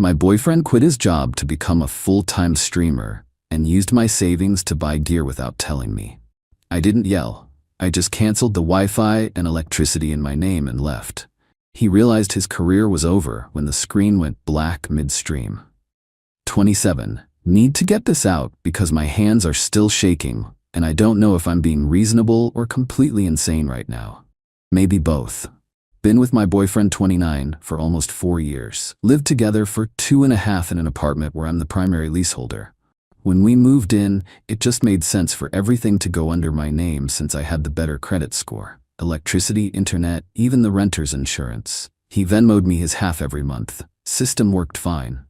My boyfriend quit his job to become a full-time streamer and used my savings to buy gear without telling me. I didn't yell. I just canceled the Wi-Fi and electricity in my name and left. He realized his career was over when the screen went black midstream. 27. Need to get this out because my hands are still shaking and I don't know if I'm being reasonable or completely insane right now. Maybe both. Been with my boyfriend 29 for almost 4 years. Lived together for 2.5 in an apartment where I'm the primary leaseholder. When we moved in, it just made sense for everything to go under my name since I had the better credit score. Electricity, internet, even the renter's insurance. He Venmo'd me his half every month. System worked fine.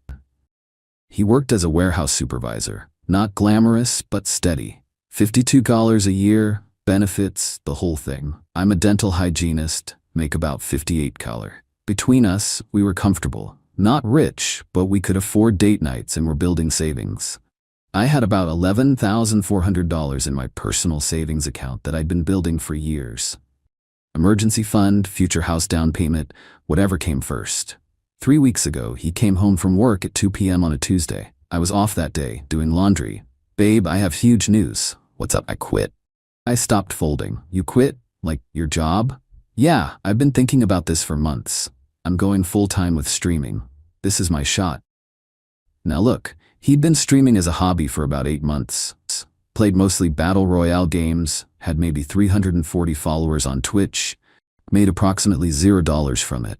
He worked as a warehouse supervisor. Not glamorous, but steady. $52 a year, benefits, the whole thing. I'm a dental hygienist, make about $58. Between us, we were comfortable. Not rich, but we could afford date nights and were building savings. I had about $11,400 in my personal savings account that I'd been building for years. Emergency fund, future house down payment, whatever came first. 3 weeks ago, he came home from work at 2 p.m. on a Tuesday. I was off that day, doing laundry. Babe, I have huge news. What's up? I quit. I stopped folding. You quit? Like, your job? Yeah, I've been thinking about this for months. I'm going full-time with streaming. This is my shot. Now look, he'd been streaming as a hobby for about 8 months. Played mostly Battle Royale games, had maybe 340 followers on Twitch, made approximately $0 from it.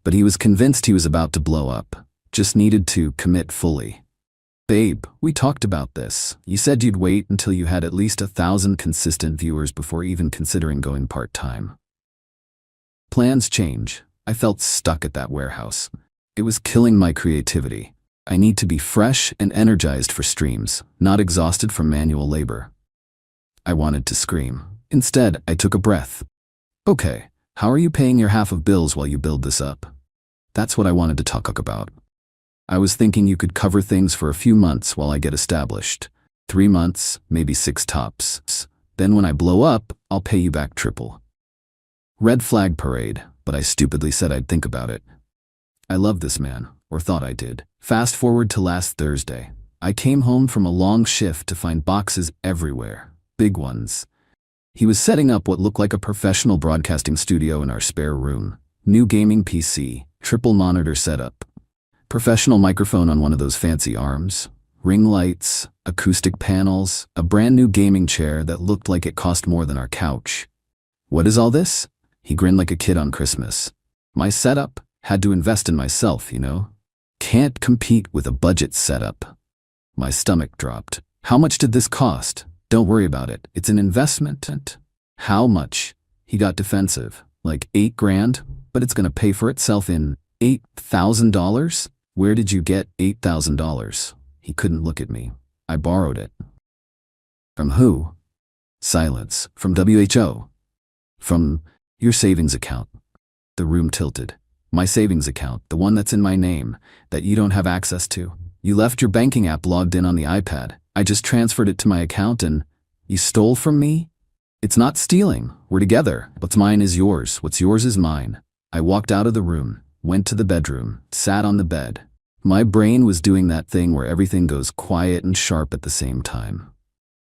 But he was convinced he was about to blow up. Just needed to commit fully. Babe, we talked about this. You said you'd wait until you had at least 1,000 consistent viewers before even considering going part-time. Plans change. I felt stuck at that warehouse. It was killing my creativity. I need to be fresh and energized for streams, not exhausted from manual labor. I wanted to scream. Instead, I took a breath. Okay, how are you paying your half of bills while you build this up? That's what I wanted to talk about. I was thinking you could cover things for a few months while I get established. 3 months, maybe 6 tops. Then when I blow up, I'll pay you back triple. Red flag parade, but I stupidly said I'd think about it. I love this man, or thought I did. Fast forward to last Thursday. I came home from a long shift to find boxes everywhere, big ones. He was setting up what looked like a professional broadcasting studio in our spare room. New gaming PC, triple monitor setup, professional microphone on one of those fancy arms, ring lights, acoustic panels, a brand new gaming chair that looked like it cost more than our couch. What is all this? He grinned like a kid on Christmas. My setup? Had to invest in myself, you know? Can't compete with a budget setup. My stomach dropped. How much did this cost? Don't worry about it. It's an investment. How much? He got defensive. Like $8 grand? But it's gonna pay for itself in $8,000? Where did you get $8,000? He couldn't look at me. I borrowed it. From who? Silence. From WHO. From your savings account. The room tilted. My savings account, the one that's in my name, that you don't have access to. You left your banking app logged in on the iPad. I just transferred it to my account and you stole from me? It's not stealing. We're together. What's mine is yours. What's yours is mine. I walked out of the room, went to the bedroom, sat on the bed. My brain was doing that thing where everything goes quiet and sharp at the same time.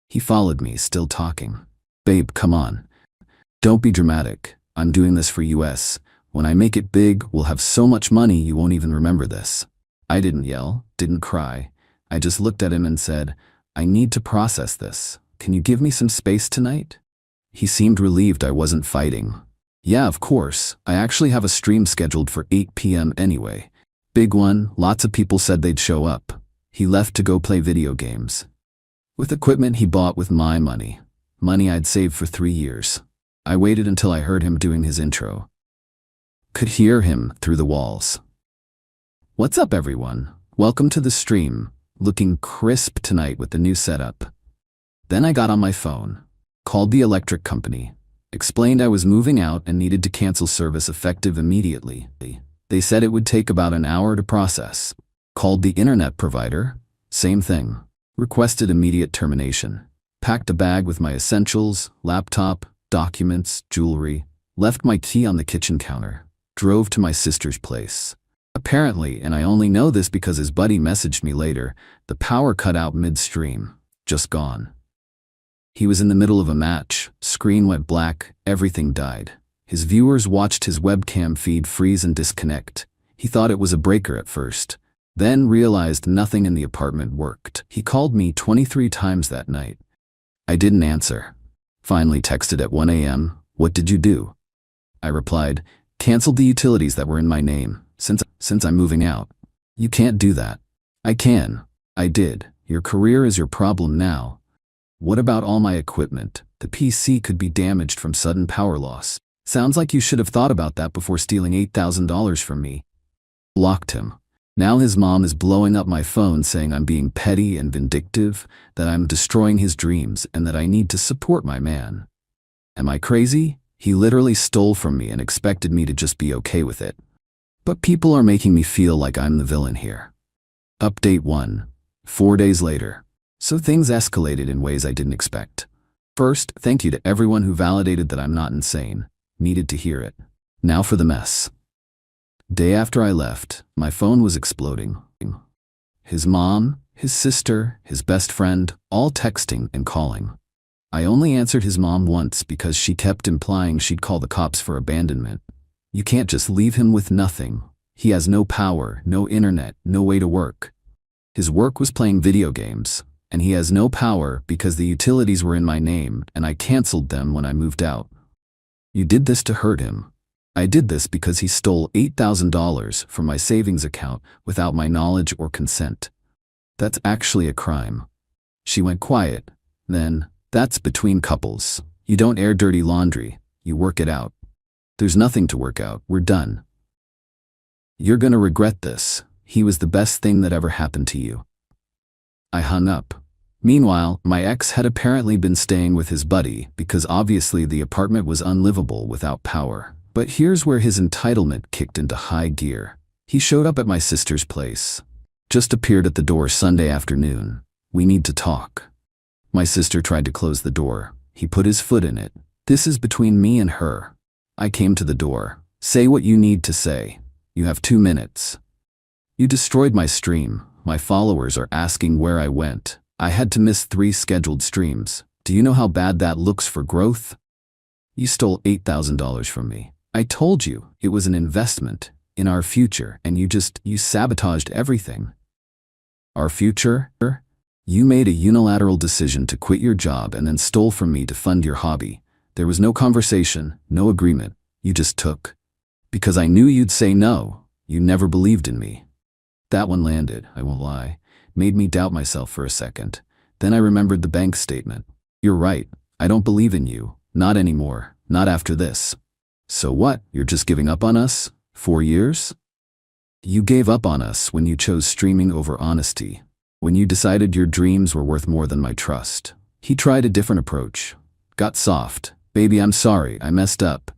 He followed me, still talking. Babe, come on. Don't be dramatic. I'm doing this for US. When I make it big, we'll have so much money you won't even remember this. I didn't yell, didn't cry. I just looked at him and said, I need to process this. Can you give me some space tonight? He seemed relieved I wasn't fighting. Yeah, of course. I actually have a stream scheduled for 8 p.m. anyway. Big one, lots of people said they'd show up. He left to go play video games. With equipment he bought with my money. Money I'd saved for 3 years. I waited until I heard him doing his intro. Could hear him through the walls. What's up, everyone? Welcome to the stream. Looking crisp tonight with the new setup. Then I got on my phone, called the electric company, explained I was moving out and needed to cancel service effective immediately. They said it would take about an hour to process. Called the internet provider, same thing. Requested immediate termination. Packed a bag with my essentials, laptop, documents, jewelry, left my key on the kitchen counter. Drove to my sister's place. Apparently, and I only know this because his buddy messaged me later, the power cut out midstream. Just gone. He was in the middle of a match, screen went black, everything died. His viewers watched his webcam feed freeze and disconnect. He thought it was a breaker at first, then realized nothing in the apartment worked. He called me 23 times that night. I didn't answer. Finally texted at 1 a.m., "What did you do?" I replied, "Canceled the utilities that were in my name, since I'm moving out." "You can't do that." "I can." "I did. Your career is your problem now." "What about all my equipment? The PC could be damaged from sudden power loss." "Sounds like you should have thought about that before stealing $8,000 from me." Blocked him. Now his mom is blowing up my phone saying I'm being petty and vindictive, that I'm destroying his dreams, and that I need to support my man. Am I crazy? He literally stole from me and expected me to just be okay with it. But people are making me feel like I'm the villain here. Update 1. 4 days later. So things escalated in ways I didn't expect. First, thank you to everyone who validated that I'm not insane. Needed to hear it. Now for the mess. Day after I left, my phone was exploding. His mom, his sister, his best friend, all texting and calling. I only answered his mom once because she kept implying she'd call the cops for abandonment. You can't just leave him with nothing. He has no power, no internet, no way to work. His work was playing video games, and he has no power because the utilities were in my name and I canceled them when I moved out. You did this to hurt him. I did this because he stole $8,000 from my savings account without my knowledge or consent. That's actually a crime. She went quiet. Then, that's between couples. You don't air dirty laundry, you work it out. There's nothing to work out, we're done. You're gonna regret this. He was the best thing that ever happened to you. I hung up. Meanwhile, my ex had apparently been staying with his buddy because obviously the apartment was unlivable without power. But here's where his entitlement kicked into high gear. He showed up at my sister's place. Just appeared at the door Sunday afternoon. "We need to talk." My sister tried to close the door. He put his foot in it. "This is between me and her." I came to the door. "Say what you need to say. You have 2 minutes." "You destroyed my stream. My followers are asking where I went. I had to miss 3 scheduled streams. Do you know how bad that looks for growth? You stole $8,000 from me. I told you it was an investment in our future, and you sabotaged everything." Our future? You made a unilateral decision to quit your job and then stole from me to fund your hobby. There was no conversation, no agreement. You just took. Because I knew you'd say no. You never believed in me. That one landed, I won't lie. Made me doubt myself for a second. Then I remembered the bank statement. You're right. I don't believe in you. Not anymore. Not after this. So what? You're just giving up on us? 4 years? You gave up on us when you chose streaming over honesty. When you decided your dreams were worth more than my trust. He tried a different approach. Got soft. "Baby, I'm sorry. I messed up.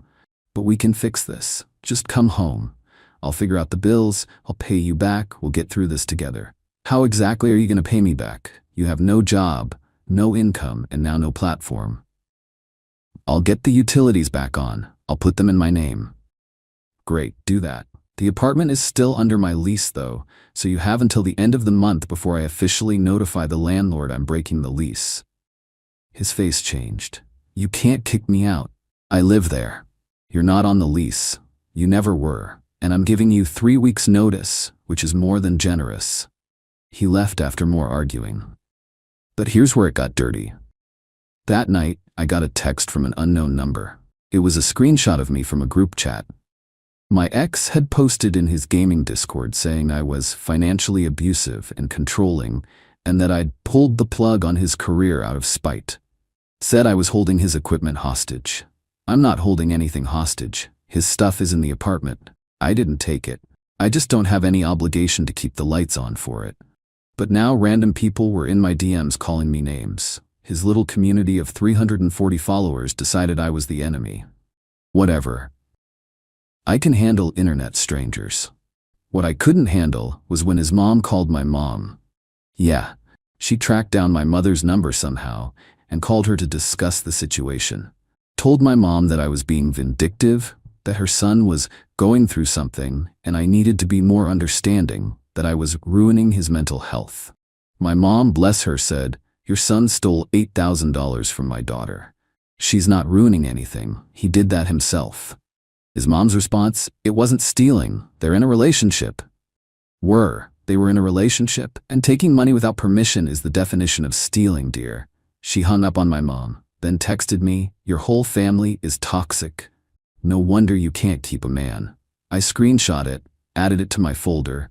But we can fix this. Just come home. I'll figure out the bills. I'll pay you back. We'll get through this together." How exactly are you going to pay me back? You have no job, no income, and now no platform. I'll get the utilities back on. I'll put them in my name. Great, do that. The apartment is still under my lease though, so you have until the end of the month before I officially notify the landlord I'm breaking the lease. His face changed. You can't kick me out. I live there. You're not on the lease. You never were. And I'm giving you 3 weeks notice, which is more than generous. He left after more arguing. But here's where it got dirty. That night, I got a text from an unknown number. It was a screenshot of me from a group chat. My ex had posted in his gaming Discord saying I was financially abusive and controlling, and that I'd pulled the plug on his career out of spite. Said I was holding his equipment hostage. I'm not holding anything hostage. His stuff is in the apartment. I didn't take it. I just don't have any obligation to keep the lights on for it. But now random people were in my DMs calling me names. His little community of 340 followers decided I was the enemy. Whatever. I can handle internet strangers. What I couldn't handle was when his mom called my mom. Yeah, she tracked down my mother's number somehow and called her to discuss the situation. Told my mom that I was being vindictive, that her son was going through something and I needed to be more understanding, that I was ruining his mental health. My mom, bless her, said, "Your son stole $8,000 from my daughter. She's not ruining anything. He did that himself." His mom's response, "It wasn't stealing. They're in a relationship." They were in a relationship, and taking money without permission is the definition of stealing, dear. She hung up on my mom, then texted me, "Your whole family is toxic. No wonder you can't keep a man." I screenshot it, added it to my folder.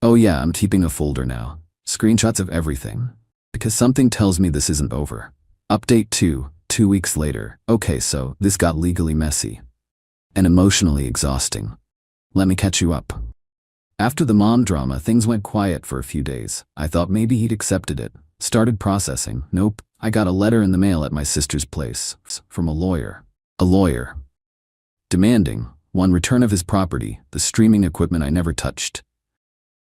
Oh yeah, I'm keeping a folder now. Screenshots of everything. Because something tells me this isn't over. Update 2 weeks later. Okay, so this got legally messy and emotionally exhausting. Let me catch you up. After the mom drama, things went quiet for a few days. I thought maybe he'd accepted it. Started processing. Nope. I got a letter in the mail at my sister's place from a lawyer. Demanding 1. Return of his property, the streaming equipment I never touched.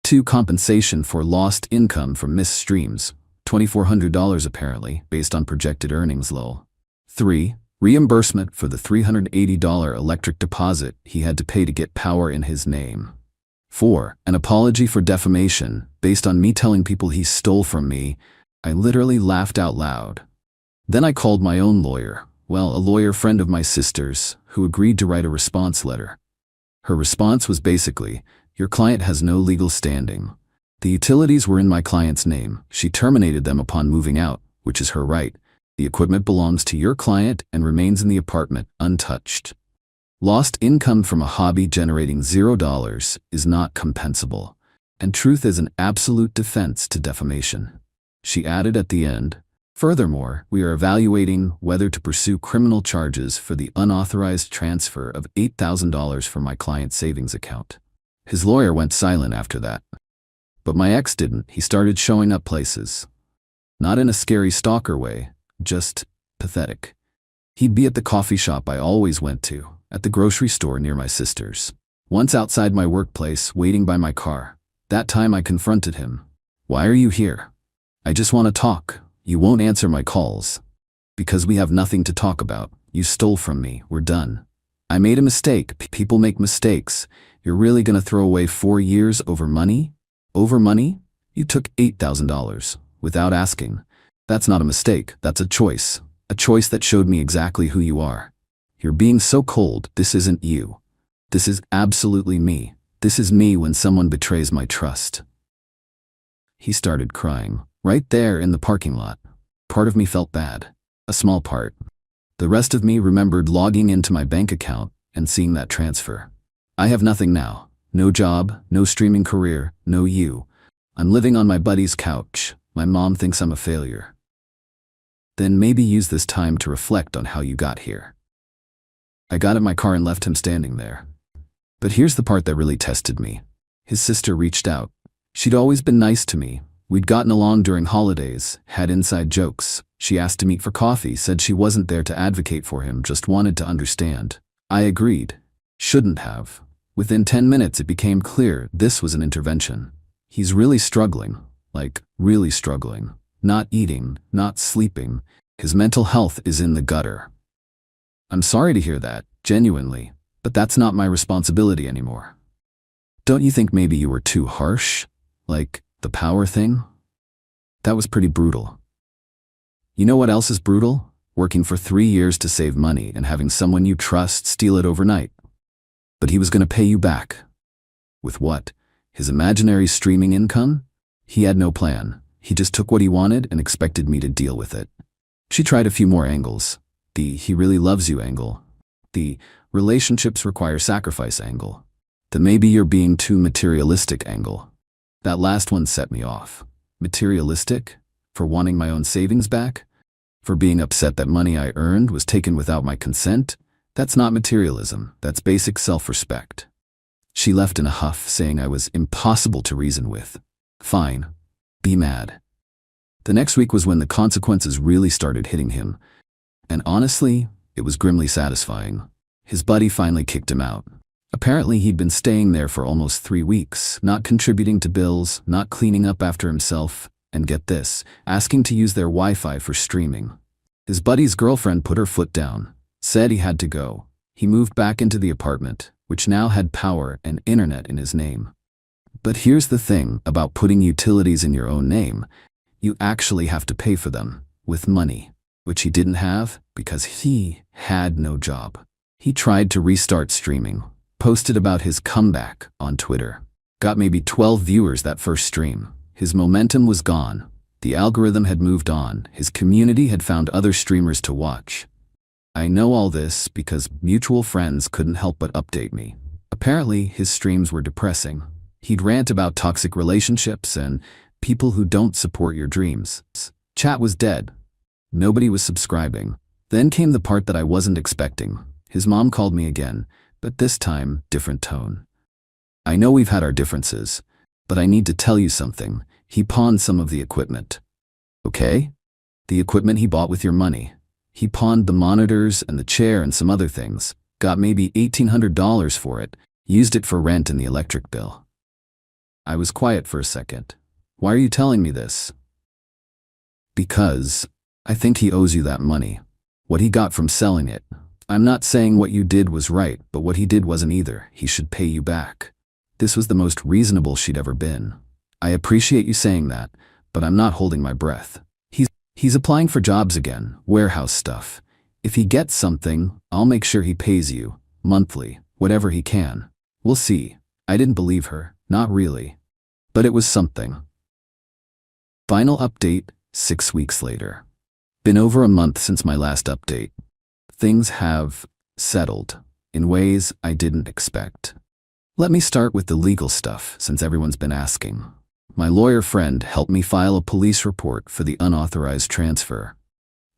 2. Compensation for lost income from missed streams, $2,400 apparently, based on projected earnings lol. 3. Reimbursement for the $380 electric deposit he had to pay to get power in his name. 4. An apology for defamation, based on me telling people he stole from me. I literally laughed out loud. Then I called my own lawyer, a lawyer friend of my sister's, who agreed to write a response letter. Her response was basically, "Your client has no legal standing. The utilities were in my client's name. She terminated them upon moving out, which is her right. The equipment belongs to your client and remains in the apartment, untouched. Lost income from a hobby generating $0 is not compensable, and truth is an absolute defense to defamation." She added at the end, "Furthermore, we are evaluating whether to pursue criminal charges for the unauthorized transfer of $8,000 from my client's savings account." His lawyer went silent after that. But my ex didn't. He started showing up places. Not in a scary stalker way, just pathetic. He'd be at the coffee shop I always went to, at the grocery store near my sister's. Once outside my workplace, waiting by my car. That time I confronted him. "Why are you here?" "I just want to talk. You won't answer my calls." "Because we have nothing to talk about. You stole from me. We're done." "I made a mistake. People make mistakes. You're really gonna throw away 4 years over money? Over money? You took $8,000 without asking. That's not a mistake. That's a choice. A choice that showed me exactly who you are. You're being so cold. This isn't you. This is absolutely me. This is me when someone betrays my trust." He started crying, right there in the parking lot. Part of me felt bad. A small part. The rest of me remembered logging into my bank account and seeing that transfer. I have nothing now. No job, no streaming career, no you. I'm living on my buddy's couch. My mom thinks I'm a failure. Then maybe use this time to reflect on how you got here. I got in my car and left him standing there. But here's the part that really tested me. His sister reached out. She'd always been nice to me. We'd gotten along during holidays, had inside jokes. She asked to meet for coffee, said she wasn't there to advocate for him, just wanted to understand. I agreed. Shouldn't have. Within 10 minutes it became clear this was an intervention. He's really struggling, like really struggling. Not eating, not sleeping. His mental health is in the gutter. I'm sorry to hear that, genuinely, but that's not my responsibility anymore. Don't you think maybe you were too harsh? Like, the power thing? That was pretty brutal. You know what else is brutal? Working for 3 years to save money and having someone you trust steal it overnight. But he was going to pay you back. With what? His imaginary streaming income? He had no plan. He just took what he wanted and expected me to deal with it. She tried a few more angles. The "he really loves you" angle. The "relationships require sacrifice" angle. The "maybe you're being too materialistic" angle. That last one set me off. Materialistic? For wanting my own savings back? For being upset that money I earned was taken without my consent? That's not materialism. That's basic self-respect. She left in a huff, saying I was impossible to reason with. Fine. Be mad. The next week was when the consequences really started hitting him. And honestly, it was grimly satisfying. His buddy finally kicked him out. Apparently he'd been staying there for almost 3 weeks, not contributing to bills, not cleaning up after himself, and get this, asking to use their Wi-Fi for streaming. His buddy's girlfriend put her foot down, said he had to go. He moved back into the apartment, which now had power and internet in his name. But here's the thing about putting utilities in your own name. You actually have to pay for them, with money, which he didn't have because he had no job. He tried to restart streaming, posted about his comeback on Twitter. Got maybe 12 viewers that first stream. His momentum was gone. The algorithm had moved on. His community had found other streamers to watch. I know all this because mutual friends couldn't help but update me. Apparently, his streams were depressing. He'd rant about toxic relationships and people who don't support your dreams. Chat was dead. Nobody was subscribing. Then came the part that I wasn't expecting. His mom called me again, but this time, different tone. I know we've had our differences, but I need to tell you something. He pawned some of the equipment. Okay? The equipment he bought with your money. He pawned the monitors and the chair and some other things. Got maybe $1,800 for it. Used it for rent and the electric bill. I was quiet for a second. Why are you telling me this? Because I think he owes you that money. What he got from selling it. I'm not saying what you did was right, but what he did wasn't either. He should pay you back. This was the most reasonable she'd ever been. I appreciate you saying that, but I'm not holding my breath. He's applying for jobs again, warehouse stuff. If he gets something, I'll make sure he pays you, monthly, whatever he can. We'll see. I didn't believe her, not really. But it was something. Final update, 6 weeks later. Been over a month since my last update. Things have settled in ways I didn't expect. Let me start with the legal stuff, since everyone's been asking. My lawyer friend helped me file a police report for the unauthorized transfer.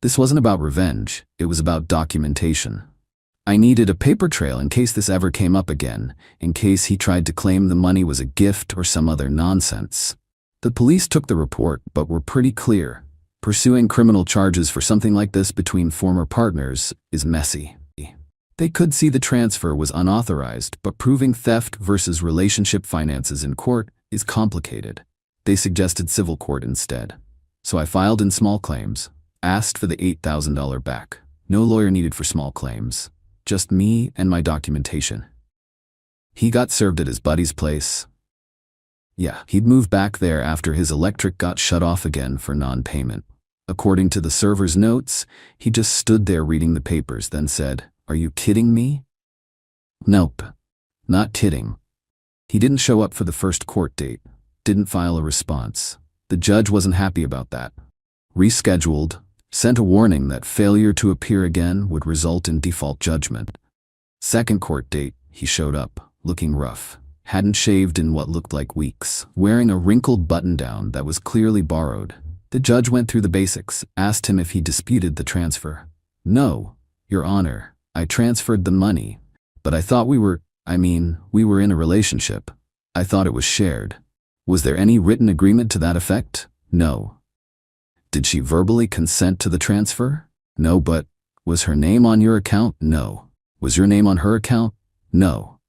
This wasn't about revenge, it was about documentation. I needed a paper trail in case this ever came up again, in case he tried to claim the money was a gift or some other nonsense. The police took the report, but were pretty clear. Pursuing criminal charges for something like this between former partners is messy. They could see the transfer was unauthorized, but proving theft versus relationship finances in court is complicated. They suggested civil court instead. So I filed in small claims, asked for the $8,000 back. No lawyer needed for small claims. Just me and my documentation. He got served at his buddy's place. Yeah, he'd moved back there after his electric got shut off again for non-payment. According to the server's notes, he just stood there reading the papers, then said, "Are you kidding me?" Nope, not kidding. He didn't show up for the first court date, didn't file a response. The judge wasn't happy about that. Rescheduled, sent a warning that failure to appear again would result in default judgment. Second court date, he showed up, looking rough. Hadn't shaved in what looked like weeks, wearing a wrinkled button-down that was clearly borrowed. The judge went through the basics, asked him if he disputed the transfer. "No, Your Honor, I transferred the money, but I thought we were in a relationship. I thought it was shared. Was there any written agreement to that effect? No. Did she verbally consent to the transfer? No, but was her name on your account? No. Was your name on her account? No."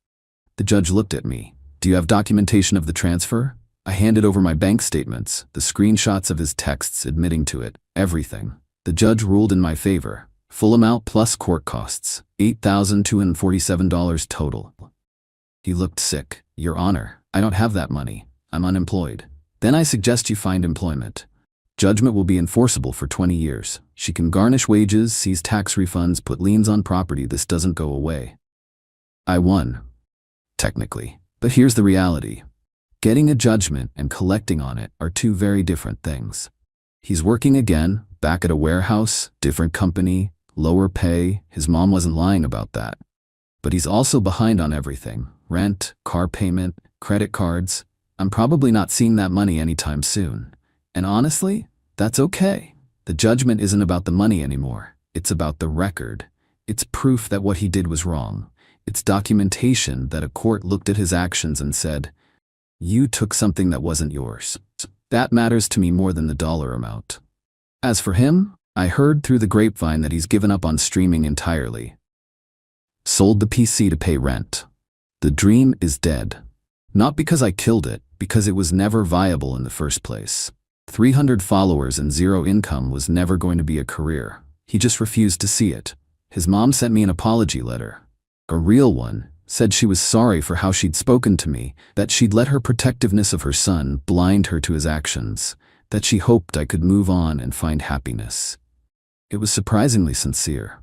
The judge looked at me. "Do you have documentation of the transfer?" I handed over my bank statements, the screenshots of his texts admitting to it, everything. The judge ruled in my favor. Full amount plus court costs, $8,247 total. He looked sick. "Your Honor, I don't have that money. I'm unemployed." "Then I suggest you find employment. Judgment will be enforceable for 20 years. She can garnish wages, seize tax refunds, put liens on property. This doesn't go away." I won. Technically. But here's the reality. Getting a judgment and collecting on it are two very different things. He's working again, back at a warehouse, different company, lower pay. His mom wasn't lying about that. But he's also behind on everything. Rent, car payment, credit cards. I'm probably not seeing that money anytime soon. And honestly, that's okay. The judgment isn't about the money anymore. It's about the record. It's proof that what he did was wrong. It's documentation that a court looked at his actions and said, "You took something that wasn't yours." That matters to me more than the dollar amount. As for him, I heard through the grapevine that he's given up on streaming entirely. Sold the PC to pay rent. The dream is dead. Not because I killed it, because it was never viable in the first place. 300 followers and zero income was never going to be a career. He just refused to see it. His mom sent me an apology letter. a real one, said she was sorry for how she'd spoken to me, that she'd let her protectiveness of her son blind her to his actions, that she hoped I could move on and find happiness. It was surprisingly sincere.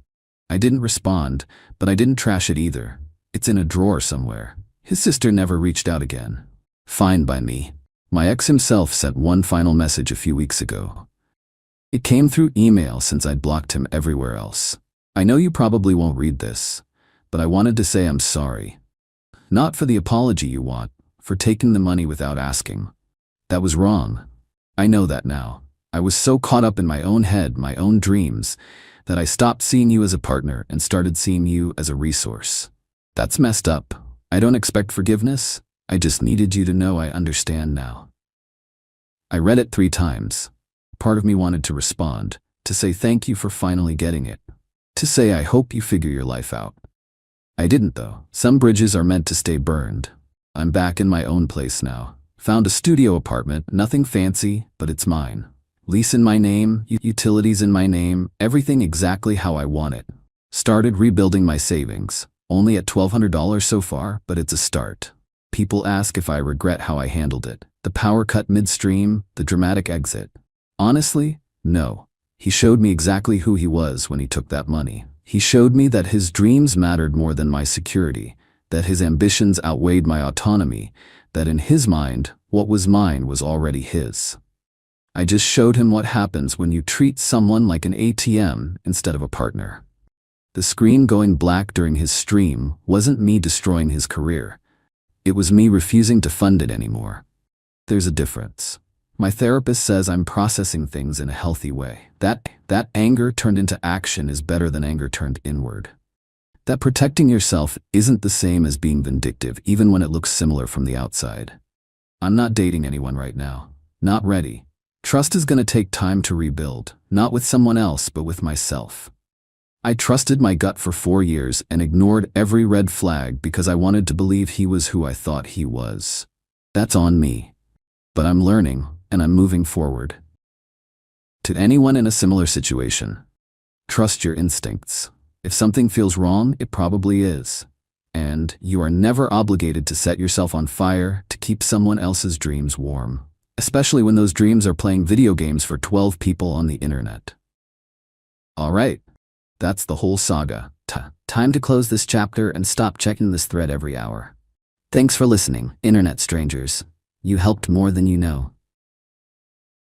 I didn't respond, but I didn't trash it either. It's in a drawer somewhere. His sister never reached out again. Fine by me. My ex himself sent one final message a few weeks ago. It came through email since I'd blocked him everywhere else. I know you probably won't read this, but I wanted to say I'm sorry. Not for the apology you want, for taking the money without asking. That was wrong. I know that now. I was so caught up in my own head, my own dreams, that I stopped seeing you as a partner and started seeing you as a resource. That's messed up. I don't expect forgiveness. I just needed you to know I understand now. I read it 3 times. Part of me wanted to respond, to say thank you for finally getting it, to say I hope you figure your life out. I didn't though. Some bridges are meant to stay burned. I'm back in my own place now. Found a studio apartment, nothing fancy, but it's mine. Lease in my name, utilities in my name, everything exactly how I want it. Started rebuilding my savings. Only at $1,200 so far, but it's a start. People ask if I regret how I handled it. The power cut midstream, the dramatic exit. Honestly, no. He showed me exactly who he was when he took that money. He showed me that his dreams mattered more than my security, that his ambitions outweighed my autonomy, that in his mind, what was mine was already his. I just showed him what happens when you treat someone like an ATM instead of a partner. The screen going black during his stream wasn't me destroying his career. It was me refusing to fund it anymore. There's a difference. My therapist says I'm processing things in a healthy way. That anger turned into action is better than anger turned inward. That protecting yourself isn't the same as being vindictive, even when it looks similar from the outside. I'm not dating anyone right now. Not ready. Trust is going to take time to rebuild, not with someone else, but with myself. I trusted my gut for 4 years and ignored every red flag because I wanted to believe he was who I thought he was. That's on me. But I'm learning, and I'm moving forward. To anyone in a similar situation, trust your instincts. If something feels wrong, it probably is. And you are never obligated to set yourself on fire to keep someone else's dreams warm, especially when those dreams are playing video games for 12 people on the internet. All right. That's the whole saga. Time to close this chapter and stop checking this thread every hour. Thanks for listening, internet strangers. You helped more than you know.